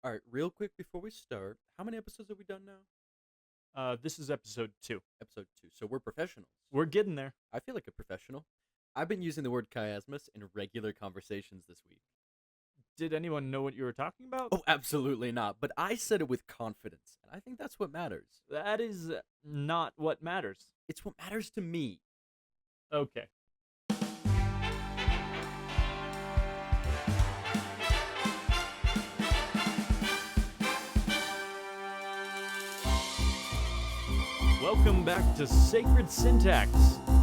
All right, real quick before we start, how many episodes have we done now? This is episode 2. Episode 2. So we're professionals. We're getting there. I feel like a professional. I've been using the word chiasmus in regular conversations this week. Did anyone know what you were talking about? Oh, absolutely not. But I said it with confidence, and I think that's what matters. That is not what matters. It's what matters to me. Okay. Welcome back to Sacred Syntax.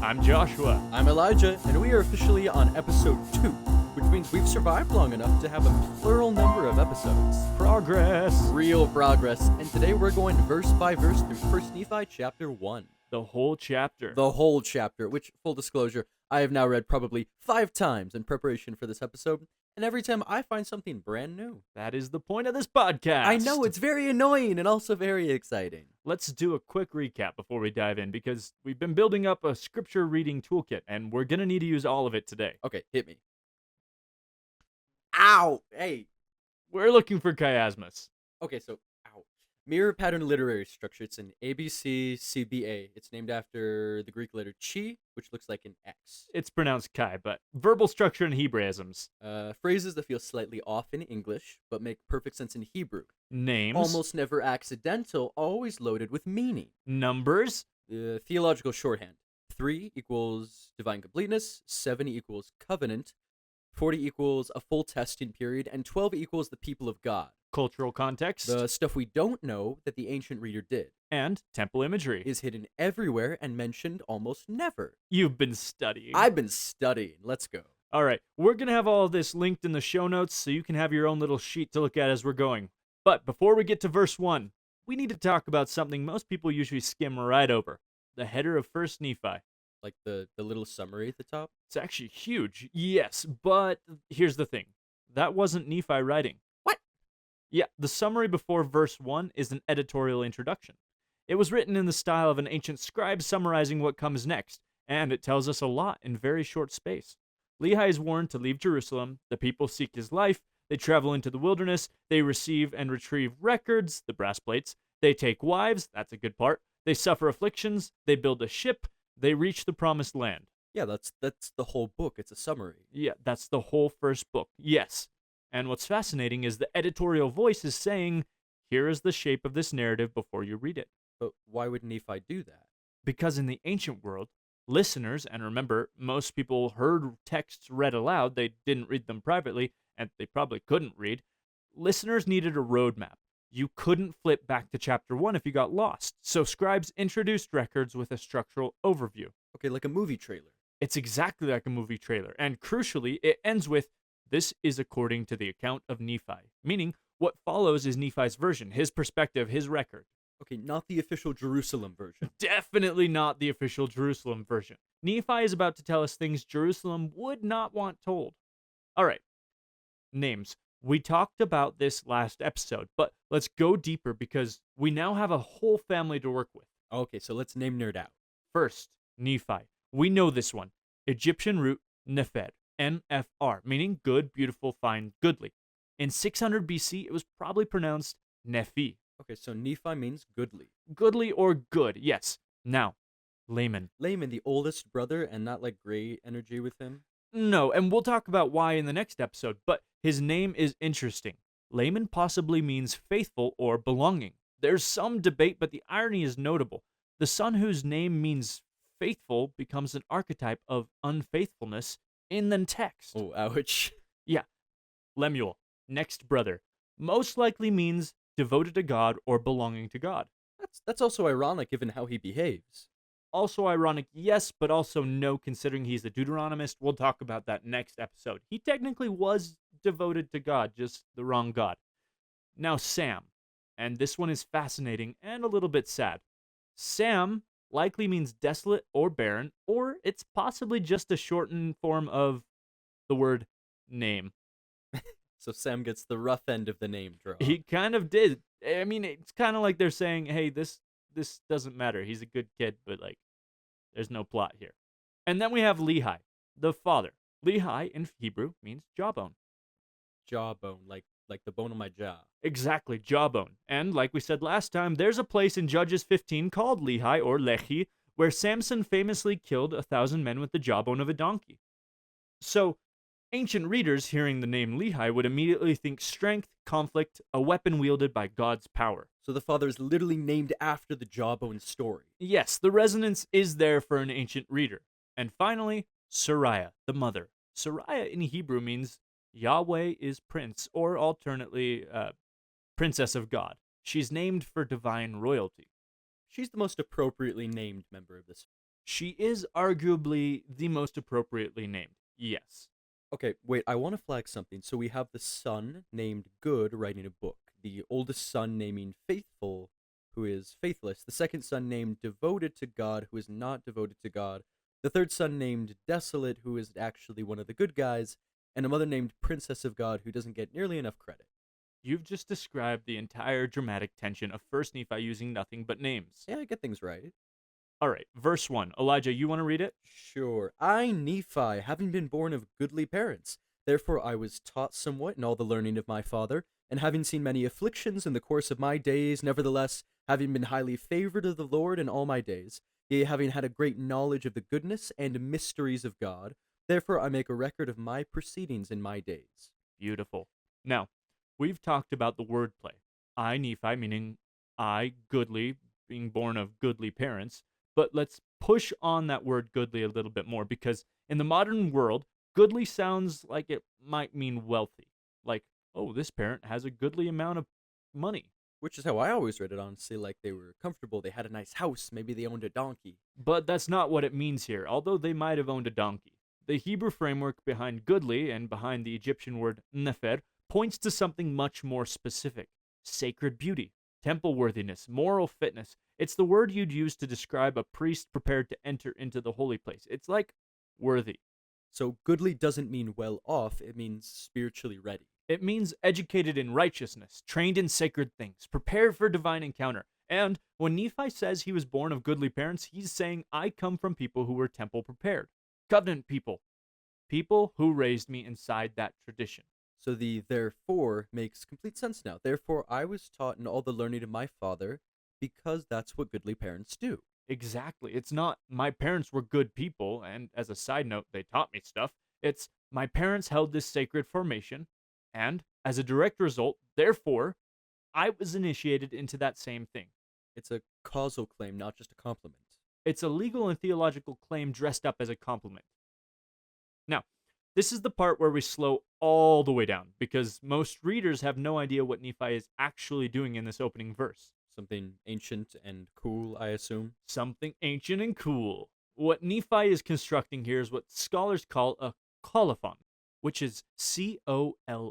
I'm Joshua. I'm Elijah, and we are officially on episode 2, which means we've survived long enough to have a plural number of episodes. Progress. Real progress. And today we're going verse by verse through 1 Nephi chapter 1. The whole chapter. The whole chapter, which, full disclosure, I have now read probably 5 times in preparation for this episode, and every time I find something brand new. That is the point of this podcast. I know, it's very annoying and also very exciting. Let's do a quick recap before we dive in, because we've been building up a scripture reading toolkit, and we're going to need to use all of it today. Okay, hit me. Ow! Hey. We're looking for chiasmus. Okay, so, ow. Mirror pattern literary structure. It's an ABC CBA. It's named after the Greek letter chi, which looks like an X. It's pronounced chi, but verbal structure and Hebraisms. Phrases that feel slightly off in English, but make perfect sense in Hebrew. Names. Almost never accidental, always loaded with meaning. Numbers. Theological shorthand. 3 equals divine completeness, 7 equals covenant, 40 equals a full testing period, and 12 equals the people of God. Cultural context. The stuff we don't know that the ancient reader did. And temple imagery. Is hidden everywhere and mentioned almost never. You've been studying. I've been studying. Let's go. All right. We're going to have all of this linked in the show notes so you can have your own little sheet to look at as we're going. But before we get to verse 1, we need to talk about something most people usually skim right over. The header of 1 Nephi. Like the little summary at the top? It's actually huge. Yes, but here's the thing. That wasn't Nephi writing. What? Yeah, the summary before verse 1 is an editorial introduction. It was written in the style of an ancient scribe summarizing what comes next, and it tells us a lot in very short space. Lehi is warned to leave Jerusalem, the people seek his life, they travel into the wilderness, they receive and retrieve records, the brass plates, they take wives, that's a good part, they suffer afflictions, they build a ship, they reach the promised land. Yeah, that's the whole book. It's a summary. Yeah, that's the whole first book. Yes. And what's fascinating is the editorial voice is saying, here is the shape of this narrative before you read it. But why would Nephi do that? Because in the ancient world, listeners, and remember, most people heard texts read aloud, they didn't read them privately, and they probably couldn't read. Listeners needed a roadmap. You couldn't flip back to chapter 1 if you got lost, so scribes introduced records with a structural overview. Okay, like a movie trailer. It's exactly like a movie trailer, and crucially, it ends with, this is according to the account of Nephi, meaning what follows is Nephi's version, his perspective, his record. Okay, not the official Jerusalem version. Definitely not the official Jerusalem version. Nephi is about to tell us things Jerusalem would not want told. All right, names. We talked about this last episode, but let's go deeper because we now have a whole family to work with. Okay, so let's name nerd out. First, Nephi. We know this one. Egyptian root Nefer, N-F-R, meaning good, beautiful, fine, goodly. In 600 BC, it was probably pronounced Nephi. Okay, so Nephi means goodly. Goodly or good, yes. Now, Laman. Laman, the oldest brother, and not like gray energy with him? No, and we'll talk about why in the next episode, but his name is interesting. Laman possibly means faithful or belonging. There's some debate, but the irony is notable. The son whose name means faithful becomes an archetype of unfaithfulness in the text. Oh, ouch. Yeah. Lemuel, next brother, most likely means devoted to God or belonging to God. That's also ironic given how he behaves. Also ironic, yes, but also no, considering he's a Deuteronomist. We'll talk about that next episode. He technically was devoted to God, just the wrong God. Now, Sam. And this one is fascinating and a little bit sad. Sam likely means desolate or barren, or it's possibly just a shortened form of the word name. So Sam gets the rough end of the name draw. He kind of did. I mean, it's kind of like they're saying, hey, this doesn't matter. He's a good kid, but, like, there's no plot here. And then we have Lehi, the father. Lehi in Hebrew means jawbone. Jawbone, like like the bone on my jaw. Exactly, jawbone. And like we said last time, there's a place in Judges 15 called Lehi or Lehi, where Samson famously killed 1,000 men with the jawbone of a donkey. So, ancient readers hearing the name Lehi would immediately think strength, conflict, a weapon wielded by God's power. So the father is literally named after the jawbone story. Yes, the resonance is there for an ancient reader. And finally, Sariah, the mother. Sariah in Hebrew means Yahweh is prince, or alternately, princess of God. She's named for divine royalty. She's the most appropriately named member of this. She is arguably the most appropriately named. Yes. Okay, wait, I want to flag something. So we have the son named Good writing a book, the oldest son naming Faithful, who is faithless, the second son named Devoted to God, who is not devoted to God, the third son named Desolate, who is actually one of the good guys, and a mother named Princess of God, who doesn't get nearly enough credit. You've just described the entire dramatic tension of 1st Nephi using nothing but names. Yeah, I get things right. All right, verse 1. Elijah, you want to read it? Sure. I, Nephi, having been born of goodly parents, therefore I was taught somewhat in all the learning of my father, and having seen many afflictions in the course of my days, nevertheless, having been highly favored of the Lord in all my days, yea, having had a great knowledge of the goodness and mysteries of God, therefore I make a record of my proceedings in my days. Beautiful. Now, we've talked about the wordplay. I, Nephi, meaning I, goodly, being born of goodly parents. But let's push on that word goodly a little bit more, because in the modern world, goodly sounds like it might mean wealthy. Like, oh, this parent has a goodly amount of money. Which is how I always read it, honestly, like they were comfortable, they had a nice house, maybe they owned a donkey. But that's not what it means here, although they might have owned a donkey. The Hebrew framework behind goodly and behind the Egyptian word nefer points to something much more specific: sacred beauty, temple worthiness, moral fitness. It's the word you'd use to describe a priest prepared to enter into the holy place. It's like worthy. So goodly doesn't mean well off, it means spiritually ready. It means educated in righteousness, trained in sacred things, prepared for divine encounter. And when Nephi says he was born of goodly parents, he's saying, I come from people who were temple prepared. Covenant people. People who raised me inside that tradition. So the therefore makes complete sense now. Therefore I was taught in all the learning of my father, because that's what goodly parents do. Exactly. It's not my parents were good people, and as a side note, they taught me stuff. It's my parents held this sacred formation, and as a direct result, therefore, I was initiated into that same thing. It's a causal claim, not just a compliment. It's a legal and theological claim dressed up as a compliment. Now, this is the part where we slow all the way down, because most readers have no idea what Nephi is actually doing in this opening verse. Something ancient and cool, I assume. Something ancient and cool. What Nephi is constructing here is what scholars call a colophon, which is Colophon. A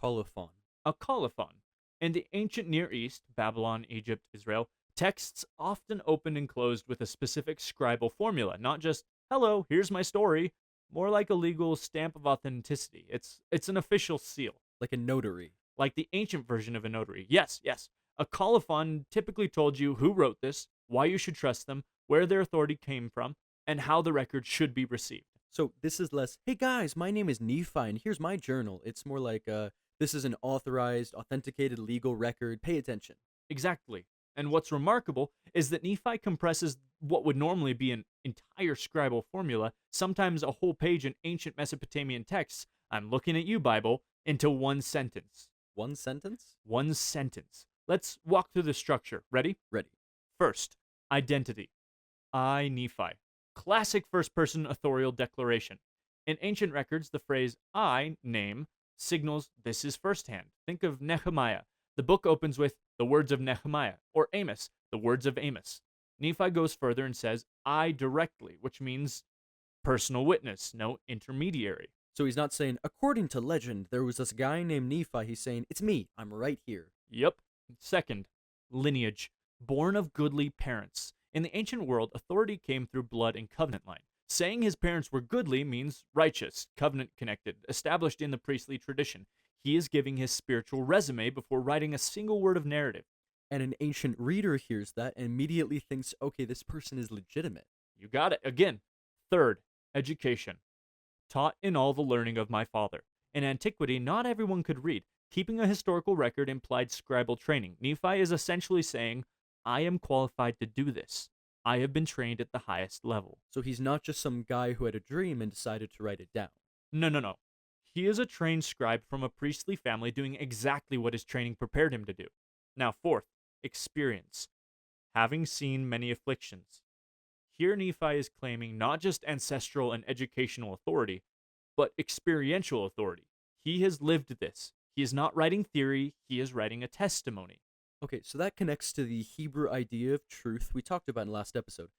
colophon. A colophon. In the ancient Near East, Babylon, Egypt, Israel, texts often opened and closed with a specific scribal formula, not just, hello, here's my story, more like a legal stamp of authenticity. It's an official seal. Like a notary. Like the ancient version of a notary. Yes, yes. A colophon typically told you who wrote this, why you should trust them, where their authority came from, and how the record should be received. So this is less, hey guys, my name is Nephi, and here's my journal. It's more like, this is an authorized, authenticated legal record. Pay attention. Exactly. And what's remarkable is that Nephi compresses what would normally be an entire scribal formula, sometimes a whole page in ancient Mesopotamian texts, I'm looking at you, Bible, into one sentence. One sentence? One sentence. Let's walk through the structure. Ready? Ready. First, identity. I, Nephi. Classic first-person authorial declaration. In ancient records, the phrase I, name, signals this is firsthand. Think of Nehemiah. The book opens with the words of Nehemiah, or Amos, the words of Amos. Nephi goes further and says I directly, which means personal witness, no intermediary. So he's not saying, according to legend, there was this guy named Nephi. He's saying, it's me. I'm right here. Yep. Second, lineage. Born of goodly parents. In the ancient world, authority came through blood and covenant line. Saying his parents were goodly means righteous, covenant-connected, established in the priestly tradition. He is giving his spiritual resume before writing a single word of narrative. And an ancient reader hears that and immediately thinks, okay, this person is legitimate. You got it. Again. Third, education. Taught in all the learning of my father. In antiquity, not everyone could read. Keeping a historical record implied scribal training. Nephi is essentially saying, I am qualified to do this. I have been trained at the highest level. So he's not just some guy who had a dream and decided to write it down. No, no, no. He is a trained scribe from a priestly family doing exactly what his training prepared him to do. Now, fourth, experience. Having seen many afflictions. Here Nephi is claiming not just ancestral and educational authority, but experiential authority. He has lived this. He is not writing theory, he is writing a testimony. Okay, so that connects to the Hebrew idea of truth we talked about in the last episode.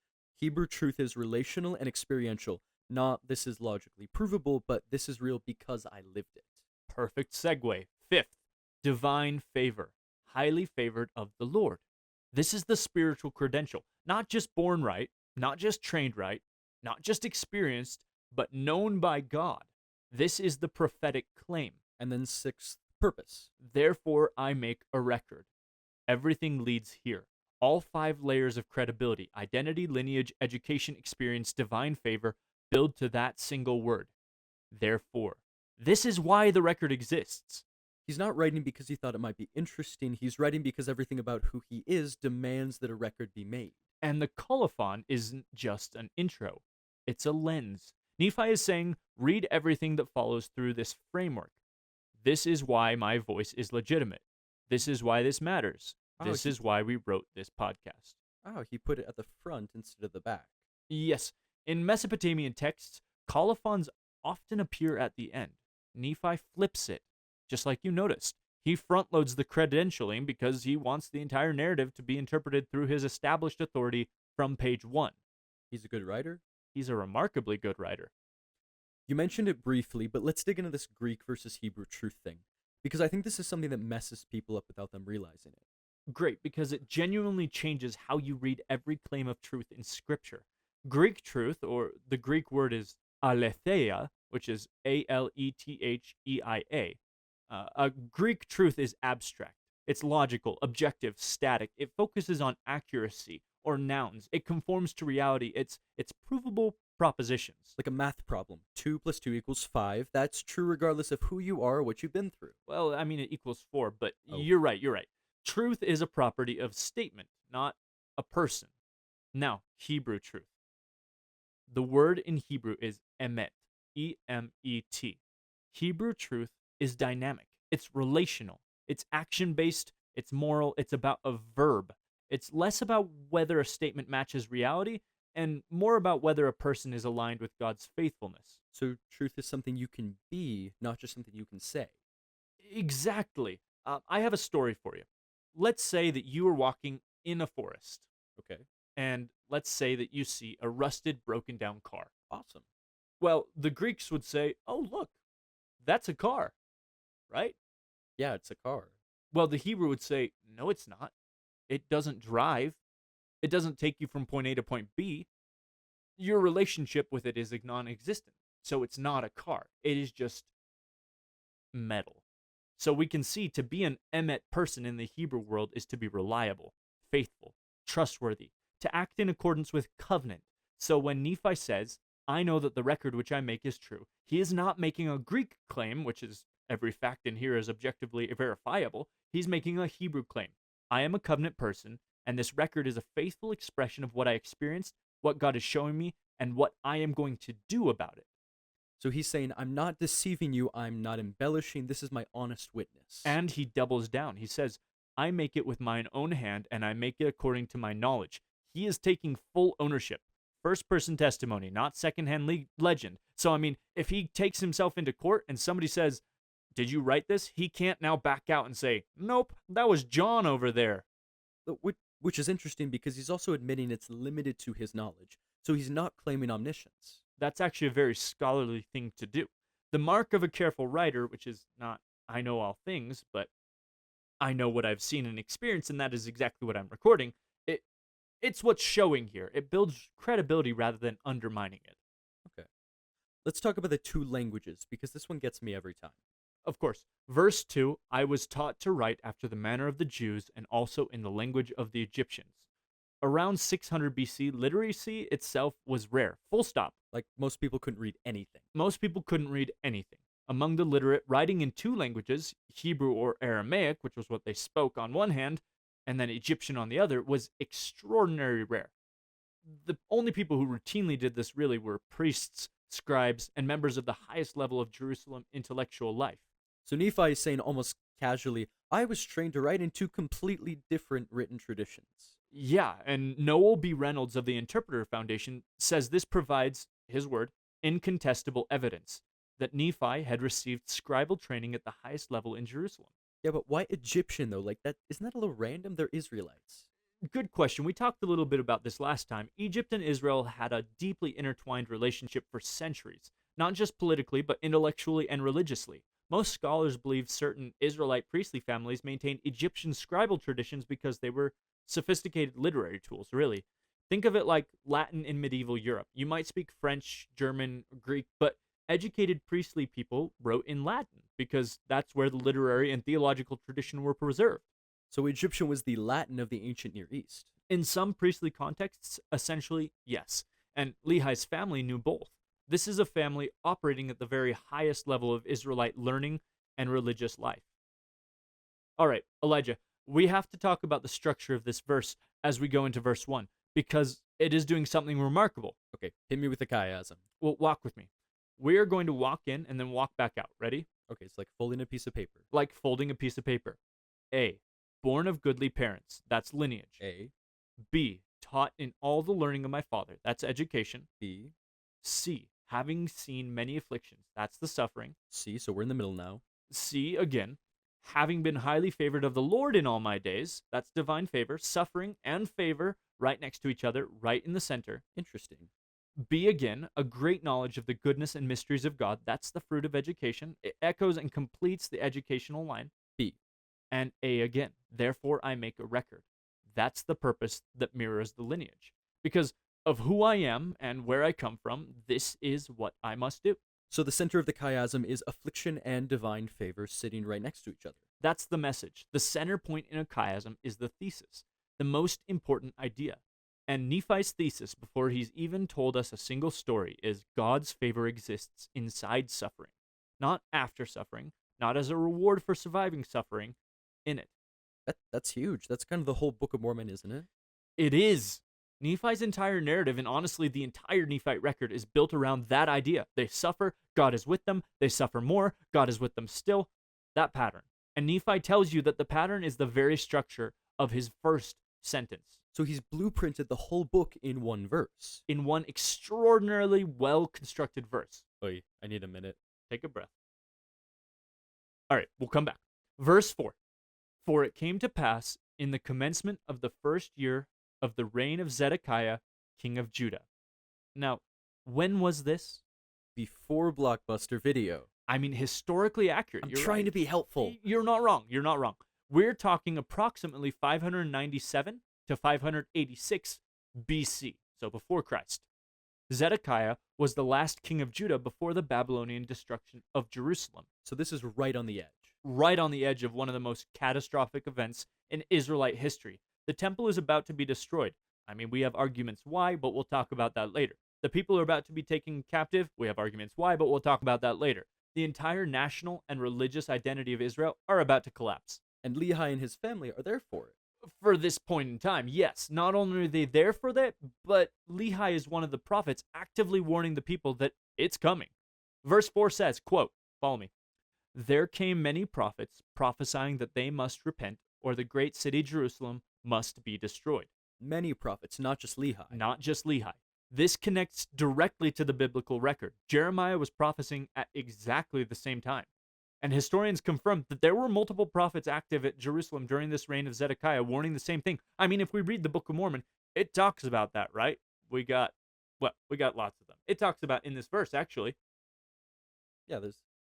Hebrew truth is relational and experiential. Not this is logically provable, but this is real because I lived it. Perfect segue. Fifth, divine favor. Highly favored of the Lord. This is the spiritual credential. Not just born right, not just trained right, not just experienced, but known by God. This is the prophetic claim. And then sixth, purpose. Therefore, I make a record. Everything leads here. All 5 layers of credibility, identity, lineage, education, experience, divine favor, build to that single word. Therefore. This is why the record exists. He's not writing because he thought it might be interesting. He's writing because everything about who he is demands that a record be made. And the colophon isn't just an intro. It's a lens. Nephi is saying, read everything that follows through this framework. This is why my voice is legitimate. This is why this matters. This is why we wrote this podcast. Oh, he put it at the front instead of the back. Yes, in Mesopotamian texts, colophons often appear at the end. Nephi flips it, just like you noticed. He front-loads the credentialing because he wants the entire narrative to be interpreted through his established authority from page 1. He's a good writer? He's a remarkably good writer. You mentioned it briefly, but let's dig into this Greek versus Hebrew truth thing, because I think this is something that messes people up without them realizing it. Great, because it genuinely changes how you read every claim of truth in Scripture. Greek truth, or the Greek word is aletheia, which is Aletheia. A Greek truth is abstract. It's logical, objective, static. It focuses on accuracy or nouns. It conforms to reality. It's provable propositions. Like a math problem. 2 + 2 = 5. That's true regardless of who you are or what you've been through. Well, I mean, it equals 4, but Oh. You're right. Truth is a property of statement, not a person. Now, Hebrew truth. The word in Hebrew is emet, E-M-E-T. Hebrew truth is dynamic. It's relational. It's action-based. It's moral. It's about a verb. It's less about whether a statement matches reality and more about whether a person is aligned with God's faithfulness. So truth is something you can be, not just something you can say. Exactly. I have a story for you. Let's say that you are walking in a forest, Okay. and let's say that you see a rusted, broken down car. Awesome. Well, the Greeks would say, oh, look, that's a car, right? Yeah, it's a car. Well, the Hebrew would say, no, it's not. It doesn't drive. It doesn't take you from point A to point B. Your relationship with it is non-existent. So it's not a car. It is just metal. So we can see to be an emet person in the Hebrew world is to be reliable, faithful, trustworthy, to act in accordance with covenant. So when Nephi says, I know that the record which I make is true, he is not making a Greek claim, which is every fact in here is objectively verifiable. He's making a Hebrew claim. I am a covenant person, and this record is a faithful expression of what I experienced, what God is showing me, and what I am going to do about it. So he's saying, I'm not deceiving you, I'm not embellishing, this is my honest witness. And he doubles down. He says, I make it with mine own hand, and I make it according to my knowledge. He is taking full ownership. First-person testimony, not second-hand legend. So, I mean, if he takes himself into court and somebody says, did you write this? He can't now back out and say, nope, that was John over there. Which is interesting because he's also admitting it's limited to his knowledge. So he's not claiming omniscience. That's actually a very scholarly thing to do. The mark of a careful writer, which is not, I know all things, but I know what I've seen and experienced, and that is exactly what I'm recording. It's what's showing here. It builds credibility rather than undermining it. Okay. Let's talk about the 2 languages, because this one gets me every time. Of course. Verse 2, I was taught to write after the manner of the Jews and also in the language of the Egyptians. Around 600 BC, literacy itself was rare. Full stop. Like, most people couldn't read anything. Most people couldn't read anything. Among the literate, writing in two languages, Hebrew or Aramaic, which was what they spoke on one hand, and then Egyptian on the other, was extraordinarily rare. The only people who routinely did this really were priests, scribes, and members of the highest level of Jerusalem intellectual life. So Nephi is saying almost casually, I was trained to write in two completely different written traditions. Yeah, and Noel B. Reynolds of the Interpreter Foundation says this provides, his word, incontestable evidence that Nephi had received scribal training at the highest level in Jerusalem. Yeah, but why Egyptian though? Like that, isn't that a little random? They're Israelites. Good question. We talked a little bit about this last time. Egypt and Israel had a deeply intertwined relationship for centuries, not just politically, but intellectually and religiously. Most scholars believe certain Israelite priestly families maintained Egyptian scribal traditions because they were sophisticated literary tools, really. Think of it like Latin in medieval Europe. You might speak French, German, Greek, but educated priestly people wrote in Latin because that's where the literary and theological tradition were preserved. So Egyptian was the Latin of the ancient Near East. In some priestly contexts, essentially, yes. And Lehi's family knew both. This is a family operating at the very highest level of Israelite learning and religious life. All right, Elijah, we have to talk about the structure of this verse as we go into verse 1, because it is doing something remarkable. Okay, hit me with the chiasm. Well, walk with me. We are going to walk in and then walk back out. Ready? Okay, it's like folding a piece of paper. Like folding a piece of paper. A, born of goodly parents. That's lineage. A, B, taught in all the learning of my father. That's education. B, C, having seen many afflictions. That's the suffering. C, so we're in the middle now. C, again, having been highly favored of the Lord in all my days. That's divine favor. Suffering and favor right next to each other, right in the center. Interesting. B, again, a great knowledge of the goodness and mysteries of God. That's the fruit of education. It echoes and completes the educational line. B. And A again, therefore I make a record. That's the purpose that mirrors the lineage. Because of who I am and where I come from, this is what I must do. So the center of the chiasm is affliction and divine favor sitting right next to each other. That's the message. The center point in a chiasm is the thesis, the most important idea. And Nephi's thesis, before he's even told us a single story, is God's favor exists inside suffering, not after suffering, not as a reward for surviving suffering, in it. That's huge. That's kind of the whole Book of Mormon, isn't it? It is. Nephi's entire narrative, and honestly the entire Nephite record, is built around that idea. They suffer, God is with them. They suffer more, God is with them still. That pattern. And Nephi tells you that the pattern is the very structure of his first sentence. So he's blueprinted the whole book in one verse. In one extraordinarily well-constructed verse. Oy, I need a minute. Take a breath. All right, we'll come back. Verse 4. For it came to pass in the commencement of the first year of the reign of Zedekiah, king of Judah. Now, when was this? Before Blockbuster Video. I mean, historically accurate. I'm You're trying right. to be helpful. You're not wrong. You're not wrong. We're talking approximately 597 to 586 BC, so before Christ. Zedekiah was the last king of Judah before the Babylonian destruction of Jerusalem. So this is right on the edge. Right on the edge of one of the most catastrophic events in Israelite history. The temple is about to be destroyed. I mean, we have arguments why, but we'll talk about that later. The people are about to be taken captive. We have arguments why, but we'll talk about that later. The entire national and religious identity of Israel are about to collapse. And Lehi and his family are there for it. For this point in time, yes. Not only are they there for that, but Lehi is one of the prophets actively warning the people that it's coming. Verse 4 says, quote, follow me. There came many prophets prophesying that they must repent, or the great city Jerusalem must be destroyed. Many prophets, not just Lehi. Not just Lehi. This connects directly to the biblical record. Jeremiah was prophesying at exactly the same time. And historians confirm that there were multiple prophets active at Jerusalem during this reign of Zedekiah warning the same thing. I mean, if we read the Book of Mormon, it talks about that, right? We got lots of them. It talks about in this verse, actually. Yeah,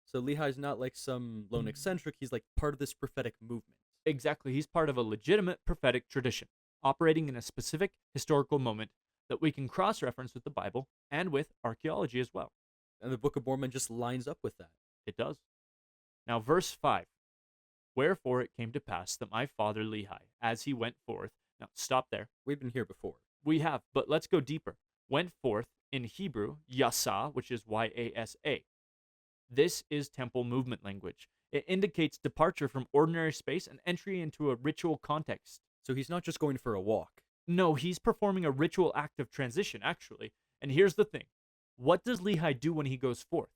so Lehi's not like some lone eccentric. He's like part of this prophetic movement. Exactly. He's part of a legitimate prophetic tradition, operating in a specific historical moment that we can cross-reference with the Bible and with archaeology as well. And the Book of Mormon just lines up with that. It does. Now, verse 5. Wherefore it came to pass that my father Lehi, as he went forth. Now, stop there. We've been here before. We have, but let's go deeper. Went forth in Hebrew, yasa, which is Y-A-S-A. This is temple movement language. It indicates departure from ordinary space and entry into a ritual context. So he's not just going for a walk, No, he's performing a ritual act of transition, actually. And here's the thing. What does Lehi do when he goes forth?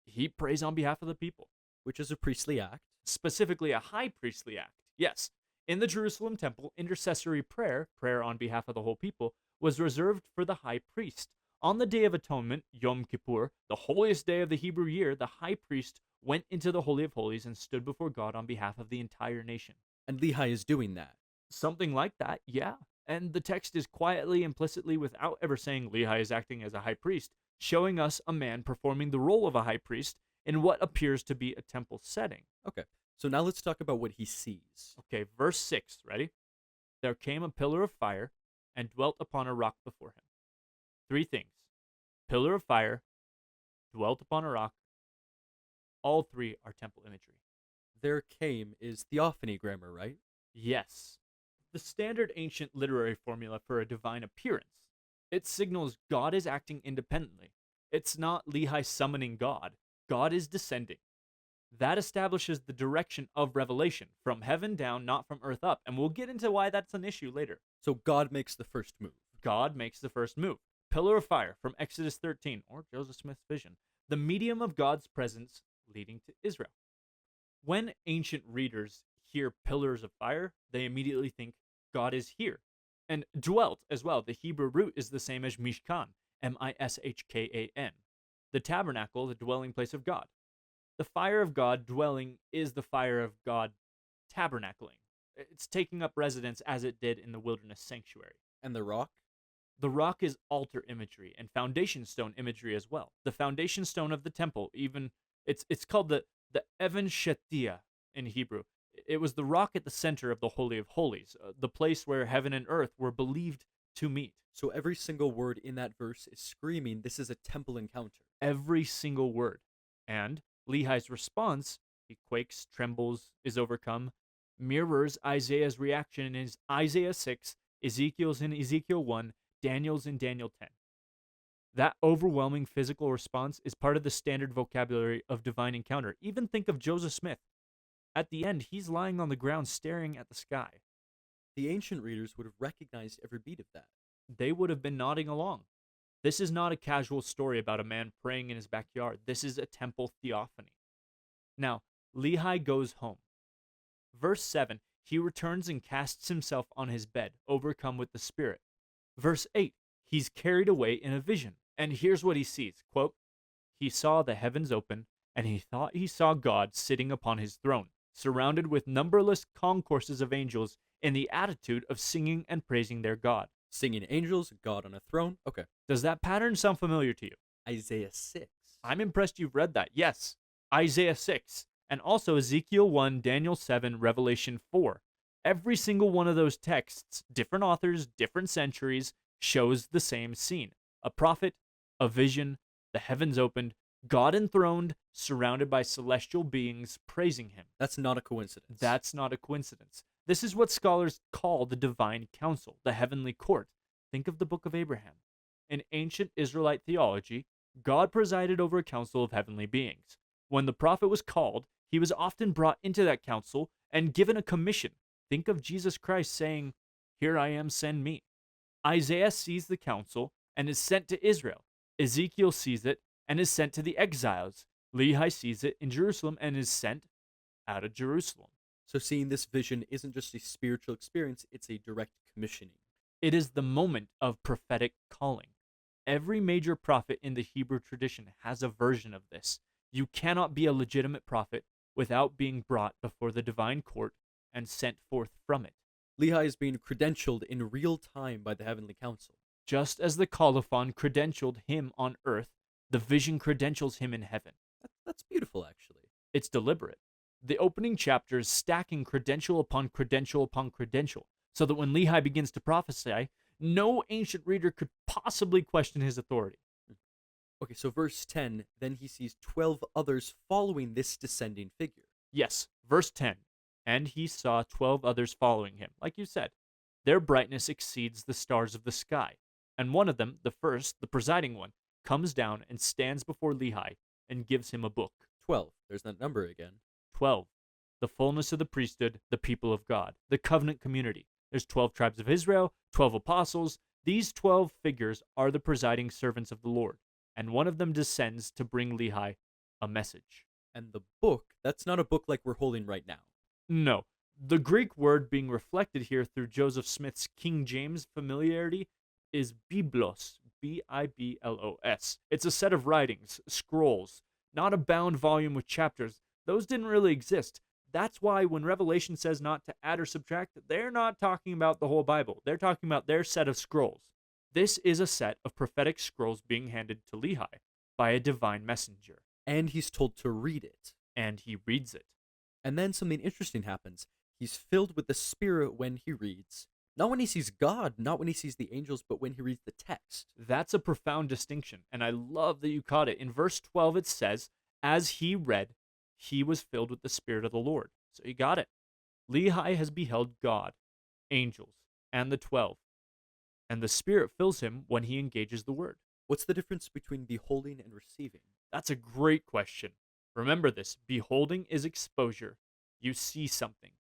He prays on behalf of the people. which is a priestly act. Specifically a high priestly act. Yes, in the Jerusalem temple, intercessory prayer on behalf of the whole people, was reserved for the high priest. On the Day of Atonement, Yom Kippur, the holiest day of the Hebrew year, the high priest went into the Holy of Holies and stood before God on behalf of the entire nation. And Lehi is doing that. Something like that, yeah. And the text is quietly, implicitly, without ever saying Lehi is acting as a high priest, showing us a man performing the role of a high priest in what appears to be a temple setting. Okay, so now let's talk about what he sees. Okay, verse 6, ready? There came a pillar of fire and dwelt upon a rock before him. 3 things. Pillar of fire, dwelt upon a rock. All 3 are temple imagery. There came is theophany grammar, right? Yes. The standard ancient literary formula for a divine appearance. It signals God is acting independently. It's not Lehi summoning God. God is descending. That establishes the direction of revelation, from heaven down, not from earth up. And we'll get into why that's an issue later. So God makes the first move. God makes the first move. Pillar of fire from Exodus 13, or Joseph Smith's vision. The medium of God's presence leading to Israel. When ancient readers hear pillars of fire, they immediately think God is here. And dwelt as well. The Hebrew root is the same as Mishkan, Mishkan. The tabernacle, the dwelling place of God. The fire of God dwelling is the fire of God tabernacling. It's taking up residence as it did in the wilderness sanctuary. And the rock? The rock is altar imagery and foundation stone imagery as well. The foundation stone of the temple, even it's called the Even Shetia in Hebrew. It was the rock at the center of the Holy of Holies, the place where heaven and earth were believed to meet. So every single word in that verse is screaming, this is a temple encounter. Every single word. And Lehi's response, he quakes, trembles, is overcome, mirrors Isaiah's reaction in Isaiah 6, Ezekiel's in Ezekiel 1, Daniel's in Daniel 10. That overwhelming physical response is part of the standard vocabulary of divine encounter. Even think of Joseph Smith. At the end, he's lying on the ground staring at the sky. The ancient readers would have recognized every beat of that. They would have been nodding along. This is not a casual story about a man praying in his backyard. This is a temple theophany. Now, Lehi goes home. Verse 7, he returns and casts himself on his bed, overcome with the Spirit. Verse 8, he's carried away in a vision. And here's what he sees. Quote, he saw the heavens open, and he thought he saw God sitting upon his throne, surrounded with numberless concourses of angels in the attitude of singing and praising their God. Singing angels, God on a throne. Okay. Does that pattern sound familiar to you? Isaiah 6. I'm impressed you've read that. Yes, Isaiah 6, and also Ezekiel 1, Daniel 7, Revelation 4. Every single one of those texts, different authors, different centuries, shows the same scene. A prophet, a vision, the heavens opened, God enthroned, surrounded by celestial beings praising him. That's not a coincidence. That's not a coincidence. This is what scholars call the divine council, the heavenly court. Think of the Book of Abraham. In ancient Israelite theology, God presided over a council of heavenly beings. When the prophet was called, he was often brought into that council and given a commission. Think of Jesus Christ saying, "Here I am, send me." Isaiah sees the council and is sent to Israel. Ezekiel sees it and is sent to the exiles. Lehi sees it in Jerusalem and is sent out of Jerusalem. So seeing this vision isn't just a spiritual experience, it's a direct commissioning. It is the moment of prophetic calling. Every major prophet in the Hebrew tradition has a version of this. You cannot be a legitimate prophet without being brought before the divine court and sent forth from it. Lehi is being credentialed in real time by the heavenly council. Just as the colophon credentialed him on earth, the vision credentials him in heaven. That's beautiful, actually. It's deliberate. The opening chapters stacking credential upon credential upon credential, so that when Lehi begins to prophesy, no ancient reader could possibly question his authority. Okay, so verse 10, then he sees 12 others following this descending figure. Yes, verse 10. And he saw 12 others following him, like you said. Their brightness exceeds the stars of the sky. And one of them, the first, the presiding one, comes down and stands before Lehi and gives him a book. 12. There's that number again. 12. The fullness of the priesthood, the people of God, the covenant community. There's 12 tribes of Israel, 12 apostles. These 12 figures are the presiding servants of the Lord, and one of them descends to bring Lehi a message. And the book, that's not a book like we're holding right now. No. The Greek word being reflected here through Joseph Smith's King James familiarity is biblos, Biblos. It's a set of writings, scrolls, not a bound volume with chapters. Those didn't really exist. That's why when Revelation says not to add or subtract, they're not talking about the whole Bible. They're talking about their set of scrolls. This is a set of prophetic scrolls being handed to Lehi by a divine messenger. And he's told to read it. And he reads it. And then something interesting happens. He's filled with the Spirit when he reads. Not when he sees God, not when he sees the angels, but when he reads the text. That's a profound distinction, and I love that you caught it. In verse 12 it says, as he read, he was filled with the Spirit of the Lord. So you got it. Lehi has beheld God, angels, and the 12. And the Spirit fills him when he engages the Word. What's the difference between beholding and receiving? That's a great question. Remember this. Beholding is exposure. You see something.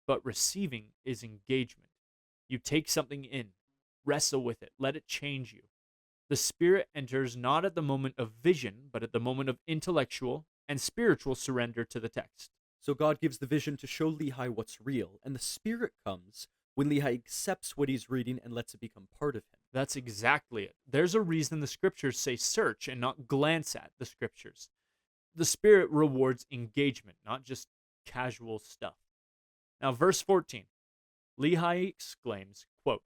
But receiving is engagement. You take something in, wrestle with it, let it change you. The Spirit enters not at the moment of vision, but at the moment of intellectual and spiritual surrender to the text. So God gives the vision to show Lehi what's real, and the Spirit comes when Lehi accepts what he's reading and lets it become part of him. That's exactly it. There's a reason the scriptures say search and not glance at the scriptures. The Spirit rewards engagement, not just casual stuff. Now, verse 14. Lehi exclaims, quote,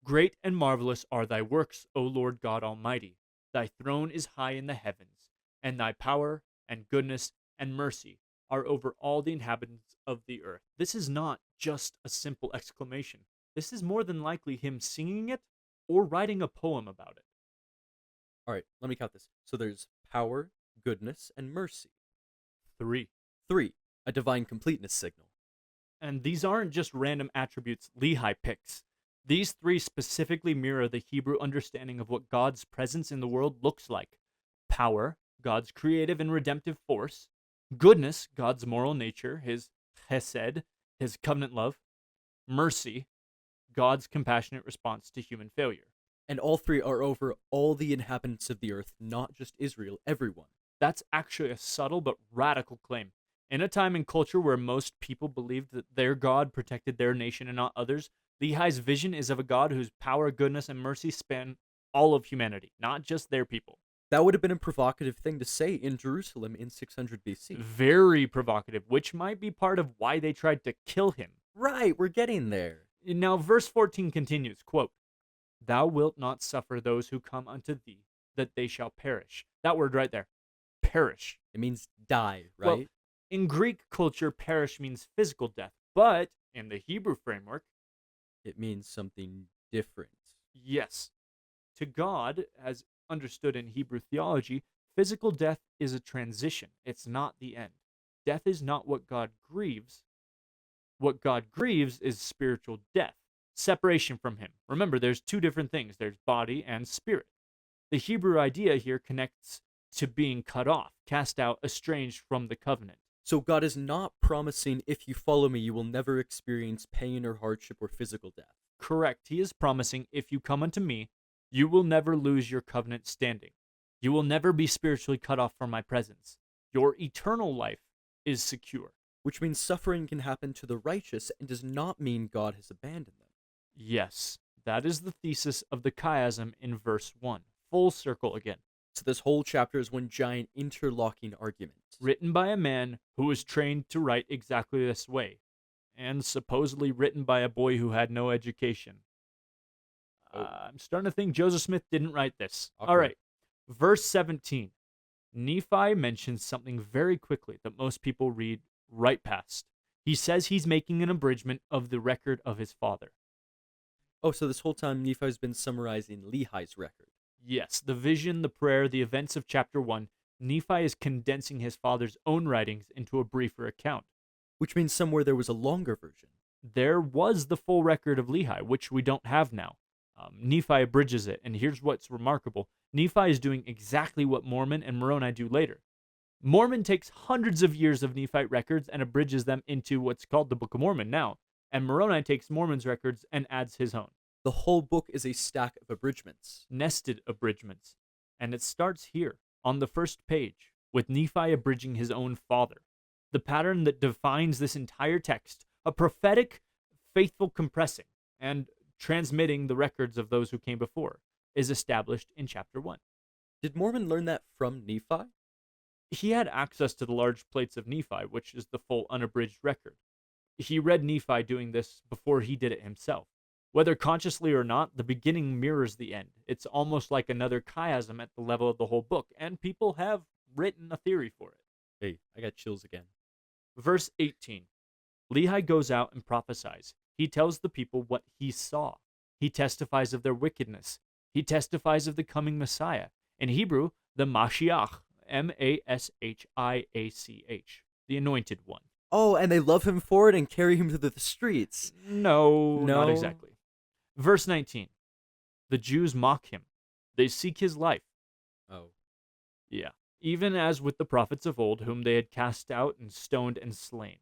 great and marvelous are thy works, O Lord God Almighty. Thy throne is high in the heavens, and thy power and goodness and mercy are over all the inhabitants of the earth. This is not just a simple exclamation. This is more than likely him singing it or writing a poem about it. All right, let me count this. So there's power, goodness, and mercy. 3. 3, a divine completeness signal. And these aren't just random attributes Lehi picks. These 3 specifically mirror the Hebrew understanding of what God's presence in the world looks like. Power, God's creative and redemptive force. Goodness, God's moral nature, his chesed, his covenant love. Mercy, God's compassionate response to human failure. And all 3 are over all the inhabitants of the earth, not just Israel, everyone. That's actually a subtle but radical claim. In a time and culture where most people believed that their God protected their nation and not others, Lehi's vision is of a God whose power, goodness, and mercy span all of humanity, not just their people. That would have been a provocative thing to say in Jerusalem in 600 BC. Very provocative, which might be part of why they tried to kill him. Right, we're getting there. Now, verse 14 continues, quote, thou wilt not suffer those who come unto thee, that they shall perish. That word right there, perish. It means die, right? Well, in Greek culture, perish means physical death, but in the Hebrew framework, it means something different. Yes. To God, as understood in Hebrew theology, physical death is a transition. It's not the end. Death is not what God grieves. What God grieves is spiritual death, separation from him. Remember, there's 2 different things. There's body and spirit. The Hebrew idea here connects to being cut off, cast out, estranged from the covenant. So God is not promising, if you follow me, you will never experience pain or hardship or physical death. Correct. He is promising, if you come unto me, you will never lose your covenant standing. You will never be spiritually cut off from my presence. Your eternal life is secure. Which means suffering can happen to the righteous and does not mean God has abandoned them. Yes, that is the thesis of the chiasm in verse 1. Full circle again. So this whole chapter is one giant interlocking argument. Written by a man who was trained to write exactly this way, and supposedly written by a boy who had no education. I'm starting to think Joseph Smith didn't write this. Awkward. All right, verse 17. Nephi mentions something very quickly that most people read right past. He says he's making an abridgment of the record of his father. Oh, so this whole time Nephi's been summarizing Lehi's record. Yes, the vision, the prayer, the events of chapter 1, Nephi is condensing his father's own writings into a briefer account. Which means somewhere there was a longer version. There was the full record of Lehi, which we don't have now. Nephi abridges it, and here's what's remarkable. Nephi is doing exactly what Mormon and Moroni do later. Mormon takes hundreds of years of Nephite records and abridges them into what's called the Book of Mormon now, and Moroni takes Mormon's records and adds his own. The whole book is a stack of abridgments. Nested abridgments. And it starts here, on the first page, with Nephi abridging his own father. The pattern that defines this entire text, a prophetic, faithful compressing, and transmitting the records of those who came before, is established in chapter 1. Did Mormon learn that from Nephi? He had access to the large plates of Nephi, which is the full unabridged record. He read Nephi doing this before he did it himself. Whether consciously or not, the beginning mirrors the end. It's almost like another chiasm at the level of the whole book, and people have written a theory for it. Hey, I got chills again. Verse 18. Lehi goes out and prophesies. He tells the people what he saw. He testifies of their wickedness. He testifies of the coming Messiah. In Hebrew, the Mashiach, M-A-S-H-I-A-C-H, the anointed one. Oh, and they love him for it and carry him through the streets. No, No. not exactly. Verse 19. The Jews mock him. They seek his life. Oh. Yeah. Even as with the prophets of old, whom they had cast out and stoned and slain.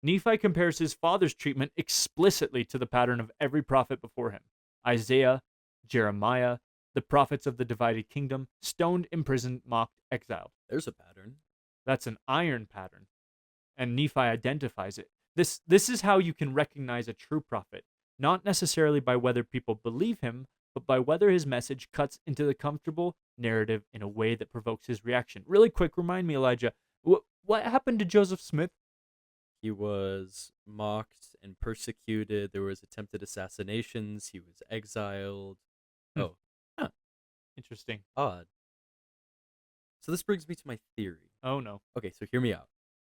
Nephi compares his father's treatment explicitly to the pattern of every prophet before him. Isaiah, Jeremiah, the prophets of the divided kingdom, stoned, imprisoned, mocked, exiled. There's a pattern. That's an iron pattern. And Nephi identifies it. This is how you can recognize a true prophet, not necessarily by whether people believe him, but by whether his message cuts into the comfortable narrative in a way that provokes his reaction. Really quick, remind me, Elijah, what happened to Joseph Smith? He was mocked and persecuted. There was attempted assassinations. He was exiled. Oh, Interesting. odd. So this brings me to my theory. Oh, no. Okay, so hear me out.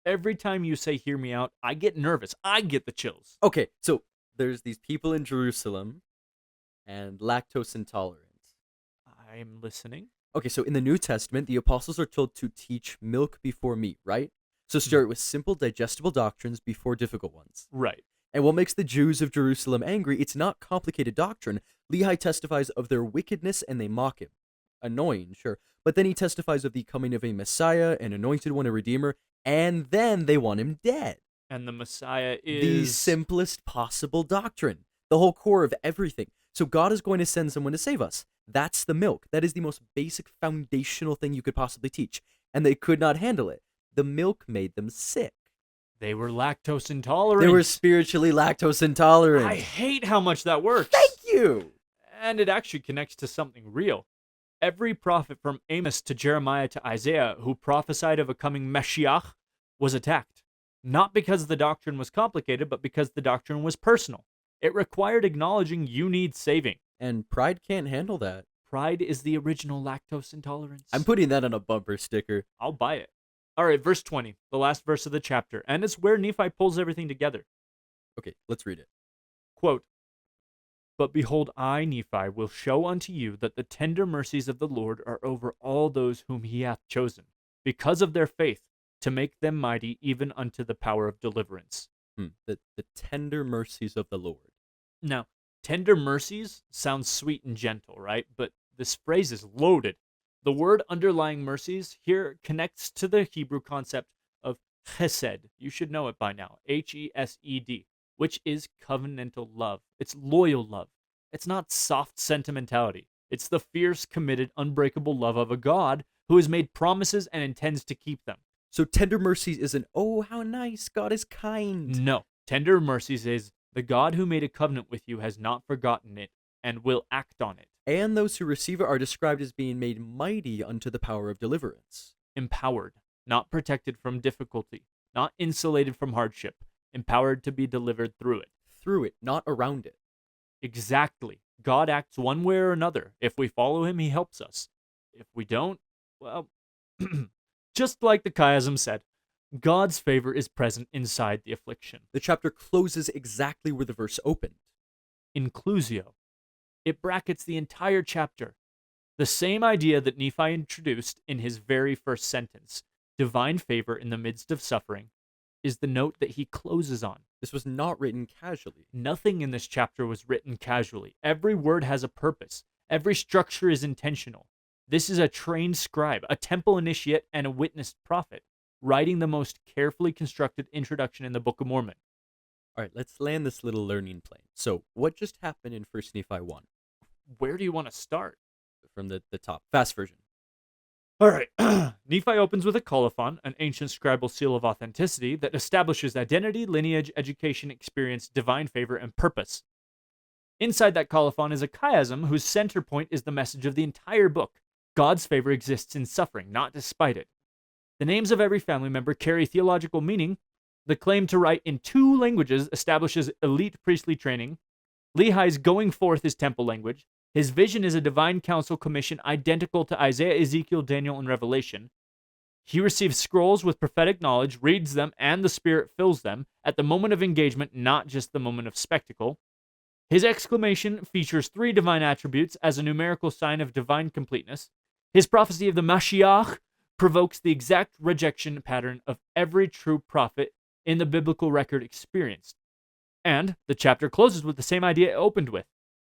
Every time you say hear me out, I get nervous. I get the chills. Okay, so there's these people in Jerusalem and lactose intolerant. I'm listening. Okay, so in the New Testament, the apostles are told to teach milk before meat, right? So start with simple, digestible doctrines before difficult ones. Right. And what makes the Jews of Jerusalem angry, it's not complicated doctrine. Lehi testifies of their wickedness and they mock him. Annoying, sure. But then he testifies of the coming of a Messiah, an anointed one, a redeemer, and then they want him dead. And the Messiah is The simplest possible doctrine. The whole core of everything. So God is going to send someone to save us. That's the milk. That is the most basic foundational thing you could possibly teach. And they could not handle it. The milk made them sick. They were lactose intolerant. They were spiritually lactose intolerant. I hate how much that works. Thank you. And it actually connects to something real. Every prophet from Amos to Jeremiah to Isaiah who prophesied of a coming Mashiach was attacked. Not because the doctrine was complicated, but because the doctrine was personal. It required acknowledging you need saving. And pride can't handle that. Pride is the original lactose intolerance. I'm putting that on a bumper sticker. I'll buy it. All right, verse 20, the last verse of the chapter, and it's where Nephi pulls everything together. Okay, let's read it. Quote, But behold, I, Nephi, will show unto you that the tender mercies of the Lord are over all those whom he hath chosen, because of their faith, to make them mighty even unto the power of deliverance. The tender mercies of the Lord. Now, tender mercies sounds sweet and gentle, right? But this phrase is loaded. The word underlying mercies here connects to the Hebrew concept of chesed. You should know it by now. H-E-S-E-D, which is covenantal love. It's loyal love. It's not soft sentimentality. It's the fierce, committed, unbreakable love of a God who has made promises and intends to keep them. So tender mercies isn't, oh, how nice, God is kind. No. Tender mercies is the God who made a covenant with you has not forgotten it and will act on it. And those who receive it are described as being made mighty unto the power of deliverance. Empowered, not protected from difficulty, not insulated from hardship, empowered to be delivered through it. Through it, not around it. Exactly. God acts one way or another. If we follow him, he helps us. If we don't, well, just like the chiasm said, God's favor is present inside the affliction. The chapter closes exactly where the verse opened. Inclusio. It brackets the entire chapter. The same idea that Nephi introduced in his very first sentence, divine favor in the midst of suffering, is the note that he closes on. This was not written casually. Nothing in this chapter was written casually. Every word has a purpose. Every structure is intentional. This is a trained scribe, a temple initiate, and a witnessed prophet, writing the most carefully constructed introduction in the Book of Mormon. All right, let's land this little learning plane. So, what just happened in 1 Nephi 1? Where do you want to start? From the top, fast version. All right. Nephi opens with a colophon, an ancient scribal seal of authenticity that establishes identity, lineage, education, experience, divine favor, and purpose. Inside that colophon is a chiasm whose center point is the message of the entire book. God's favor exists in suffering, not despite it. The names of every family member carry theological meaning. The claim to write in 2 languages establishes elite priestly training. Lehi's going forth is temple language. His vision is a divine council commission identical to Isaiah, Ezekiel, Daniel, and Revelation. He receives scrolls with prophetic knowledge, reads them, and the Spirit fills them at the moment of engagement, not just the moment of spectacle. His exclamation features 3 divine attributes as a numerical sign of divine completeness. His prophecy of the Mashiach provokes the exact rejection pattern of every true prophet in the biblical record experienced. And the chapter closes with the same idea it opened with: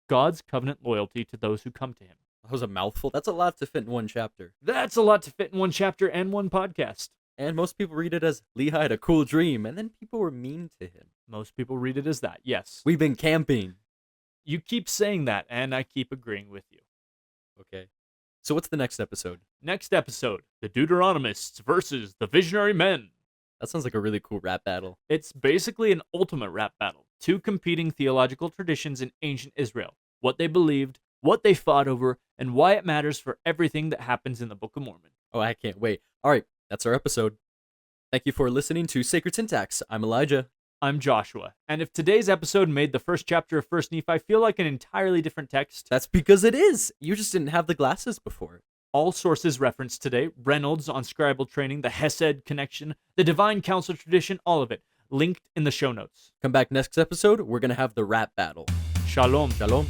God's covenant loyalty to those who come to him. That was a mouthful. That's a lot to fit in one chapter. That's a lot to fit in one chapter and one podcast. And most people read it as Lehi had a cool dream, and then people were mean to him. Most people read it as that, yes. We've been camping. You keep saying that, and I keep agreeing with you. Okay. So what's the next episode? Next episode, the Deuteronomists versus the Visionary Men. That sounds like a really cool rap battle. It's basically an ultimate rap battle. 2 competing theological traditions in ancient Israel. What they believed, what they fought over, and why it matters for everything that happens in the Book of Mormon. Oh, I can't wait. All right, that's our episode. Thank you for listening to Sacred Syntax. I'm Elijah. I'm Joshua. And if today's episode made the first chapter of 1 Nephi feel like an entirely different text, that's because it is. You just didn't have the glasses before. All sources referenced today: Reynolds on scribal training, the Hesed connection, the Divine Council tradition, all of it, linked in the show notes. Come back next episode, we're going to have the rap battle. Shalom. Shalom.